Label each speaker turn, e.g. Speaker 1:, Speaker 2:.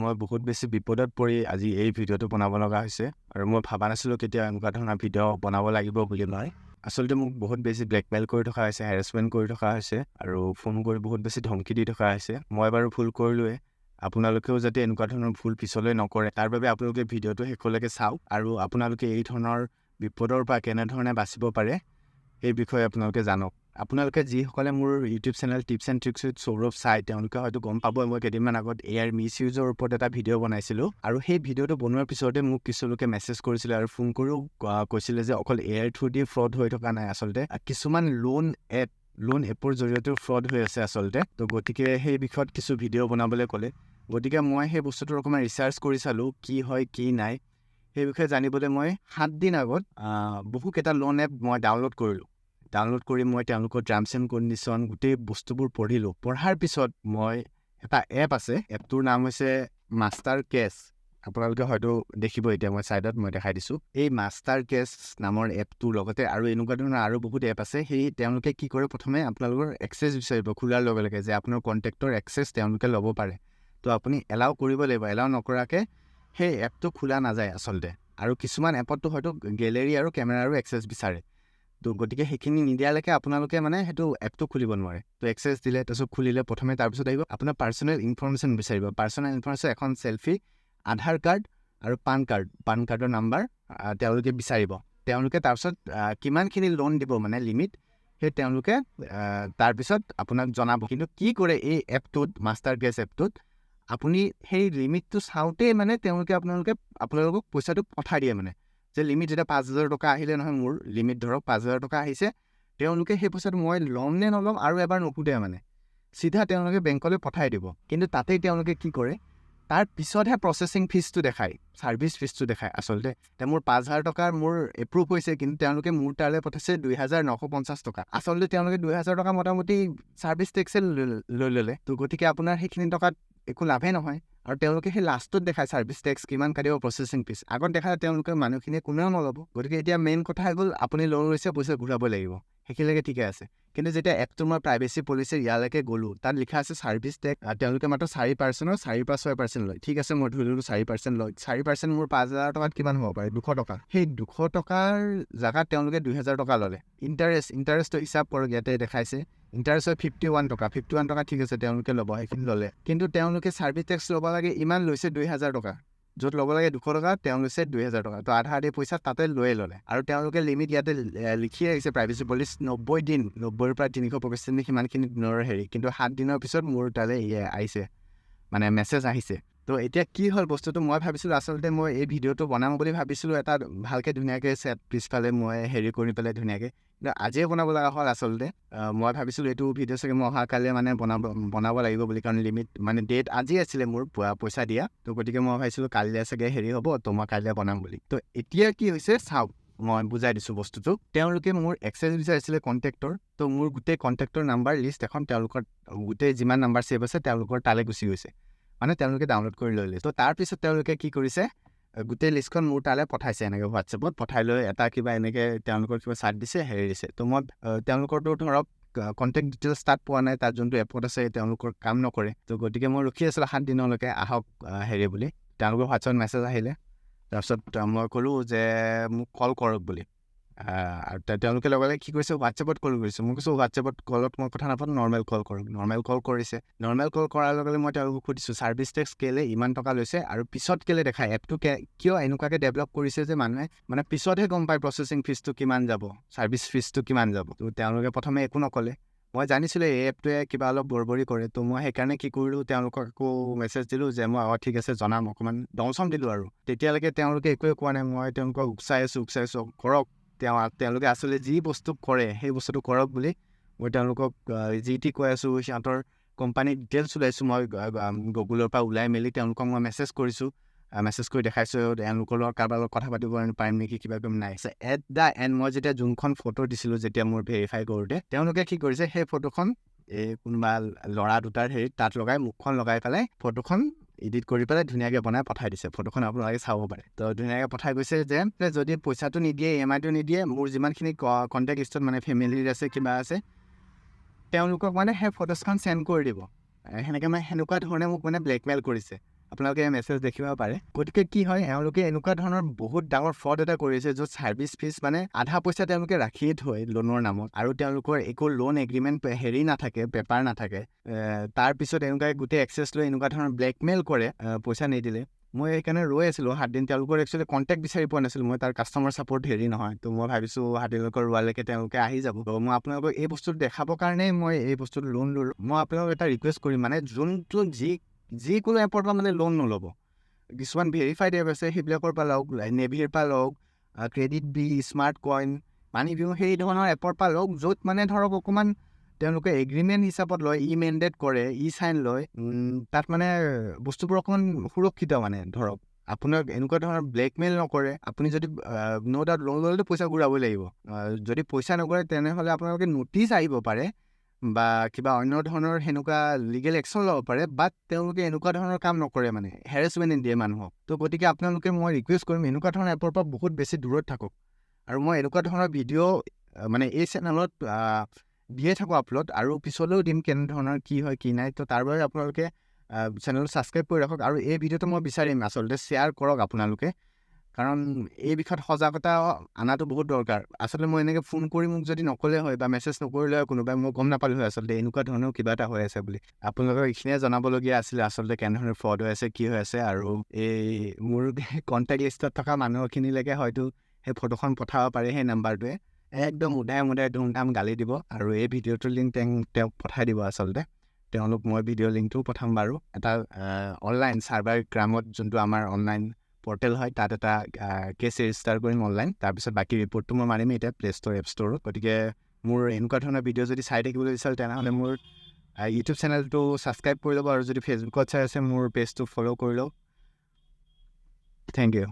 Speaker 1: মই বহুত বেছি বিপদত পৰি আজি এই ভিডিঅ'টো বনাব লগা হৈছে আৰু মই ভাবা নাছিলোঁ কেতিয়া এনেকুৱা ধৰণৰ ভিডিঅ' বনাব লাগিব বুলি মই আচলতে মোক বহুত বেছি ব্লেকমেইল কৰি থকা হৈছে, হেৰাছমেণ্ট কৰি থকা হৈছে আৰু ফোন কৰি বহুত বেছি ধমকি দি থকা হৈছে। মই বাৰু ভুল কৰিলোৱে, আপোনালোকেও যাতে এনেকুৱা ধৰণৰ ভুল পিছলৈ নকৰে তাৰ বাবে আপোনালোকে ভিডিঅ'টো শেষলৈকে চাওক আৰু আপোনালোকে এই ধৰণৰ বিপদৰ পৰা কেনেধৰণে বাচিব পাৰে সেই বিষয়ে আপোনালোকে জানক। আপোনালোকে যিসকলে মোৰ YouTube channel tips and tricks with Saurabh চাই তেওঁলোকে হয়তো গম পাব মই কেইদিনমান আগত এয়াৰ মিছ ইউজৰ ওপৰত এটা ভিডিঅ' বনাইছিলোঁ আৰু সেই ভিডিঅ'টো বনোৱাৰ পিছতে মোক কিছুলোকে মেছেজ কৰিছিলে আৰু ফোন কৰিও কৈছিলে যে অকল এয়াৰ থ্ৰু দি ফ্ৰড হৈ থকা নাই, আচলতে কিছুমান লোন এপৰ জৰিয়তেও ফ্ৰড হৈ আছে আচলতে। তো গতিকে সেই বিষয়ত কিছু ভিডিঅ' বনাবলৈ ক'লে, গতিকে মই সেই বস্তুটোৰ অকণমান ৰিচাৰ্চ কৰি চালোঁ কি হয় কি নাই সেই বিষয়ে জানিবলৈ মই 7 দিন আগত বহুকেইটা লোন এপ মই ডাউনলোড কৰি মই তেওঁলোকৰ টাৰ্মছ এণ্ড কণ্ডিশ্যন গোটেই বস্তুবোৰ পঢ়িলোঁ। পঢ়াৰ পিছত মই এটা এপ আছে, এপটোৰ নাম হৈছে মাষ্টাৰ কেছ। আপোনালোকে হয়তো দেখিব, এতিয়া মই ছাইডত মই দেখাই দিছোঁ। এই মাষ্টাৰ কেছ নামৰ এপটোৰ লগতে আৰু এনেকুৱা ধৰণৰ আৰু বহুত এপ আছে। সেই তেওঁলোকে কি কৰে, প্ৰথমে আপোনালোকৰ এক্সেছ বিচাৰিব খোলাৰ লগে লগে যে আপোনাৰ কণ্টেক্টৰ এক্সেছ তেওঁলোকে ল'ব পাৰে। তো আপুনি এলাউ কৰিব লাগিব, এলাউ নকৰাকৈ সেই এপটো খোলা নাযায় আচলতে। আৰু কিছুমান এপততো হয়তো গেলেৰী আৰু কেমেৰাৰো এক্সেছ বিচাৰে। তো গতিকে সেইখিনি নিদিয়ালৈকে আপোনালোকে মানে সেইটো এপটো খুলিব নোৱাৰে। তো এক্সেছ দিলে, তাৰপিছত খুলিলে, প্ৰথমে তাৰপিছত আহিব আপোনাৰ পাৰ্চনেল ইনফৰমেশ্যন বিচাৰিব। পাৰ্চনেল ইনফৰমেশ্যন এখন চেলফি, আধাৰ কাৰ্ড আৰু পান কাৰ্ডৰ নাম্বাৰ তেওঁলোকে বিচাৰিব। তেওঁলোকে তাৰপিছত কিমানখিনি লোন দিব মানে লিমিট সেই তেওঁলোকে তাৰপিছত আপোনাক জনাব। কিন্তু কি কৰে এই এপটোত, মাষ্টাৰ কেছ এপটোত, আপুনি সেই লিমিটটো চাওঁতেই মানে তেওঁলোকে আপোনালোকক পইচাটো পঠাই দিয়ে মানে যে লিমিট যেতিয়া 5,000 টকা আহিলে নহয়, মোৰ লিমিট ধৰক 5,000 টকা আহিছে, তেওঁলোকে সেই পইচাটো মই ল'ম নে নল'ম আৰু এবাৰ নুসুধে মানে চিধা তেওঁলোকে বেংকলৈ পঠাই দিব। কিন্তু তাতেই তেওঁলোকে কি কৰে, তাৰ পিছতহে প্ৰচেছিং ফিজটো দেখায়, ছাৰ্ভিচ ফিজটো দেখায় আচলতে। এতিয়া মোৰ 5,000 টকাৰ মোৰ এপ্ৰুভ হৈছে, কিন্তু তেওঁলোকে মোৰ তালৈ পঠাইছে 2,950 টকা। আচলতে তেওঁলোকে 2,000 টকা মোটামুটি ছাৰ্ভিচ টেক্সে লৈ ল'লে। তো গতিকে আপোনাৰ সেইখিনি টকাত একো লাভেই নহয়। আৰু তেওঁলোকে সেই লাষ্টত দেখায় ছাৰ্ভিচ টেক্স কিমান কাটিব, প্ৰচেছিং ফিজ আগত দেখায় তেওঁলোকে মানুহখিনিয়ে কোনেও নল'ব। গতিকে এতিয়া মেইন কথা হৈ গ'ল, আপুনি লোন লৈছে, পইচা ঘূৰাব লাগিব, সেইখিনিলৈকে ঠিকে আছে। কিন্তু যেতিয়া এপটোৰ মই প্ৰাইভেচি পলিচিৰ ইয়ালৈকে গ'লোঁ, তাত লিখা আছে ছাৰ্ভিচ টেক্স তেওঁলোকে মাত্ৰ 4%ৰ 4-6% লয়। ঠিক আছে, মই ধৰি ল'লোঁ 4% লয়। 4% মোৰ 5,000 টকাত কিমান হ'ব পাৰে, 200 টকা। সেই 200 টকাৰ জেগাত তেওঁলোকে 2,000 টকা ল'লে। ইণ্টাৰেষ্টটো হিচাপ কৰক, ইয়াতে দেখাইছে ইণ্টাৰেষ্ট হয় 51 টকা। 51 টকা ঠিক আছে, তেওঁলোকে ল'ব, সেইখিনি ল'লে। কিন্তু তেওঁলোকে ছাৰ্ভিচ টেক্স ল'ব লাগে, ইমান লৈছে 2,000 টকা। য'ত ল'ব লাগে 200 টকা, তেওঁ লৈছে 2,000 টকা। তো আধা পইচা তাতে লৈয়ে ল'লে। আৰু তেওঁলোকে লিমিট ইয়াতে লিখিয়ে আহিছে প্ৰাইভেচি পলিচি 90 দিন, 90ৰ পৰা 365 দিন, সিমানখিনি দিনৰ হেৰি। কিন্তু 7 দিনৰ পিছত মোৰ তালৈ আহিছে, মানে মেছেজ আহিছে। তো এতিয়া কি হ'ল বস্তুটো, মই ভাবিছিলোঁ আচলতে মই এই ভিডিঅ'টো বনাম বুলি ভাবিছিলোঁ, এটা ভালকৈ ধুনীয়াকৈ ছেট পিছফালে মই হেৰি কৰি পেলাই ধুনীয়াকৈ, কিন্তু আজিয়ে বনাব লগা হ'ল আচলতে। মই ভাবিছিলোঁ এইটো ভিডিঅ' চাগে মই অহাকাইলৈ মানে বনাব লাগিব বুলি, কাৰণ লিমিট মানে ডেট আজি আছিলে মোৰ পইচা দিয়া। তো গতিকে মই ভাবিছিলোঁ কাইলৈ চাগে হেৰি হ'ব, তো মই কাইলৈ বনাম বুলি। তো এতিয়া কি হৈছে চাওক, মই বুজাই দিছোঁ বস্তুটো। তেওঁলোকে মোৰ এক্সেছ বিচাৰিছিলে কণ্টেক্টৰ। তো মোৰ গোটেই কণ্টেক্টৰ নাম্বাৰ লিষ্ট এখন তেওঁলোকৰ গোটেই যিমান নাম্বাৰ ছেভ আছে তেওঁলোকৰ তালৈ গুচি গৈছে, মানে তেওঁলোকে ডাউনলোড কৰি লৈ লৈছে। তো তাৰপিছত তেওঁলোকে কি কৰিছে, গোটেই লিষ্টখন মোৰ তালৈ পঠাইছে, এনেকৈ হোৱাটছএপত পঠাই লৈ এটা কিবা এনেকৈ তেওঁলোকৰ কিবা চাৰ্ট দিছে, হেৰি দিছে। তো মই তেওঁলোকৰতো ধৰক কণ্টেক্ট ডিটেইলছ তাত পোৱা নাই, তাত যোনটো এপত আছে তেওঁলোকৰ কাম নকৰে। তো গতিকে মই ৰখি আছিলোঁ 7 দিনলৈকে আহক হেৰি বুলি। তেওঁলোকৰ হোৱাটছএপত মেছেজ আহিলে, তাৰপিছত মই ক'লোঁ যে মোক কল কৰক বুলি। আৰু তেওঁলোকে লগে লগে কি কৰিছে, হোৱাটছএপত কল কৰিছে। মই কৈছোঁ হোৱাটছএপত কলত মই কথা নাপাতো, নৰ্মেল কল কৰক। নৰ্মেল কল কৰিছে। নৰ্মেল কল কৰাৰ লগে লগে মই তেওঁলোকক সুধিছোঁ ছাৰ্ভিচ টেক্স কেলৈ ইমান টকা লৈছে আৰু পিছত কেলৈ দেখায়, এপটো কিয় এনেকুৱাকৈ ডেভেলপ কৰিছে যে মানুহে মানে পিছতহে গম পায় প্ৰচেছিং ফিজটো কিমান যাব, ছাৰ্ভিচ ফিজটো কিমান যাব। তো তেওঁলোকে প্ৰথমে একো নক'লে। মই জানিছিলোঁ এই এপটোৱে কিবা অলপ বৰবৰি কৰে। তো মই সেইকাৰণে কি কৰিলোঁ, তেওঁলোকক আকৌ মেছেজ দিলোঁ যে মই ঠিক আছে জনাম, অকণমান দমচম দিলোঁ আৰু। তেতিয়ালৈকে তেওঁলোকে একোৱে কোৱা নাই। মই তেওঁলোকক উকচাই আছোঁ কৰক, তেওঁলোকে আচলতে যি বস্তু কৰে সেই বস্তুটো কৰক বুলি মই তেওঁলোকক যি টি কৈ আছোঁ। সিহঁতৰ কোম্পানীৰ ডিটেইলছ ওলাইছোঁ, মই গুগলৰ পৰা ওলাই মেলি তেওঁলোকক মই মেছেজ কৰিছোঁ, মেছেজ কৰি দেখাইছোঁ তেওঁলোকৰ লগত কাৰোবাৰ লগত কথা পাতিব পাৰিম নেকি, কিবা কিবি নাই। এট দ্য এণ্ড মই যেতিয়া যোনখন ফটো দিছিলোঁ, যেতিয়া মোৰ ভেৰিফাই কৰোঁতে, তেওঁলোকে কি কৰিছে, সেই ফটোখন এই কোনোবা ল'ৰা দুটাৰ হেৰিত তাত লগাই, মুখখন লগাই পেলাই ফটোখন এডিট কৰি পেলাই ধুনীয়াকৈ বনাই পঠাই দিছে। ফটোখন আপোনালোকে চাব পাৰে। তো ধুনীয়াকৈ পঠাই গৈছে যে যদি পইচাটো নিদিয়ে, EMI-টো নিদিয়ে, মোৰ যিমানখিনি কণ্টেক্ট লিষ্টত মানে ফেমিলিৰ আছে কিবা আছে, তেওঁলোকক মানে সেই ফটোজখন চেণ্ড কৰি দিব। সেনেকুৱা ধৰণে মোক মানে ব্লেকমেইল কৰিছে। আপোনালোকে মেছেজ দেখিব পাৰে। গতিকে কি হয়, এওঁলোকে এনেকুৱা ধৰণৰ বহুত ডাঙৰ ফ্ৰড এটা কৰিছে, য'ত ছাৰ্ভিচ ফিজ মানে আধা পইচা তেওঁলোকে ৰাখিয়ে থয় লোনৰ নামত, আৰু তেওঁলোকৰ একো লোন এগ্ৰিমেণ্ট হেৰি নাথাকে, পেপাৰ নাথাকে। তাৰপিছত এনেকুৱা গোটেই এক্সেছ লৈ এনেকুৱা ধৰণৰ ব্লেকমেইল কৰে পইচা নিদিলে। মই সেইকাৰণে ৰৈ আছিলোঁ 7 দিন। তেওঁলোকৰ একচুৱেলি কণ্টেক্ট বিচাৰি পোৱা নাছিলোঁ। মই তাৰ কাষ্টমাৰ ছাপৰ্ট হেৰি নহয়, তো মই ভাবিছোঁ 7 দিনলৈকে ৰোৱালৈকে তেওঁলোকে আহি যাব। তো মই আপোনালোকক এই বস্তুটো দেখাবৰ কাৰণেই মই এই বস্তুটো লোন ল'লোঁ। মই আপোনালোকক এটা ৰিকুৱেষ্ট কৰিম, মানে যোনটো যিকোনো এপৰ পৰা মানে লোন নল'ব। কিছুমান ভেৰিফাইড এপ আছে, সেইবিলাকৰ পৰা লওক, নেভিৰ পৰা লওক, ক্ৰেডিট বি, স্মাৰ্ট কইন, মানি ভিউ, সেই ধৰণৰ এপৰ পৰা লওক, য'ত মানে ধৰক অকণমান তেওঁলোকে এগ্ৰিমেণ্ট হিচাপত লয়, ই মেণ্ডেট কৰে, ই চাইন লয়, তাত মানে বস্তুবোৰ অকণমান সুৰক্ষিত। মানে ধৰক আপোনাক এনেকুৱা ধৰণৰ ব্লেকমেইল নকৰে। আপুনি যদি ন' ডাউট লোন ল'লেতো পইচা ঘূৰাবই লাগিব। যদি পইচা নকৰে তেনেহ'লে আপোনালোকে ন'টিচ আহিব পাৰে বা কিবা অন্য ধৰণৰ সেনেকুৱা লিগেল একশ্যন ল'ব পাৰে, বাট তেওঁলোকে এনেকুৱা ধৰণৰ কাম নকৰে, মানে হেৰেছমেণ্ট নিদিয়ে মানুহক। তো গতিকে আপোনালোকে, মই ৰিকুৱেষ্ট কৰিম, এনেকুৱা ধৰণৰ এপৰ পৰা বহুত বেছি দূৰত থাকক। আৰু মই এনেকুৱা ধৰণৰ ভিডিঅ' মানে এই চেনেলত দিয়ে থাকোঁ আপলোড, আৰু পিছলৈও দিম কেনেধৰণৰ কি হয় কি নাই। তো তাৰ বাবে আপোনালোকে চেনেলটো ছাবস্ক্ৰাইব কৰি ৰাখক। আৰু এই ভিডিঅ'টো মই বিচাৰিম আচলতে শ্বেয়াৰ কৰক আপোনালোকে, কাৰণ এই বিষয়ত সজাগতা অনাটো বহুত দৰকাৰ। আচলতে মই এনেকৈ ফোন কৰি মোক যদি নক'লে হয় বা মেছেজ নকৰিলে হয় কোনোবাই, মই গম নাপালোঁ হয় আচলতে এনেকুৱা ধৰণৰ কিবা এটা হৈ আছে বুলি। আপোনালোকক এইখিনিয়ে জনাবলগীয়া আছিলে আচলতে কেনেধৰণৰ ফ্ৰড হৈ আছে, কি হৈ আছে। আৰু এই মোৰ কণ্টেক্ট লিষ্টত থকা মানুহখিনিলৈকে হয়তো সেই ফটোখন পঠাব পাৰে, সেই নাম্বাৰটোৱে একদম উধাই ধুমধাম গালি দিব, আৰু এই ভিডিঅ'টোৰ লিংক তেওঁক পঠাই দিব। আচলতে মই ভিডিঅ' লিংকটোও পঠাম বাৰু। এটা অনলাইন চাইবাৰ ক্ৰাইমত যোনটো আমাৰ অনলাইন পৰ্টেল হয়, তাত এটা কেছ ৰেজিষ্টাৰ কৰিম অনলাইন। তাৰপিছত বাকী ৰিপৰ্টটো মই মাৰিম এতিয়া প্লে ষ্ট'ৰ, এপ ষ্ট'ৰত। গতিকে মোৰ এনেকুৱা ধৰণৰ ভিডিঅ' যদি চাই থাকিবলৈ বিচাৰে, তেনেহ'লে মোৰ ইউটিউব চেনেলটো ছাবস্ক্ৰাইব কৰি ল'ব, আৰু যদি ফেচবুকত চাই আছে মোৰ পেজটো ফ'ল' কৰি লওক। Thank U.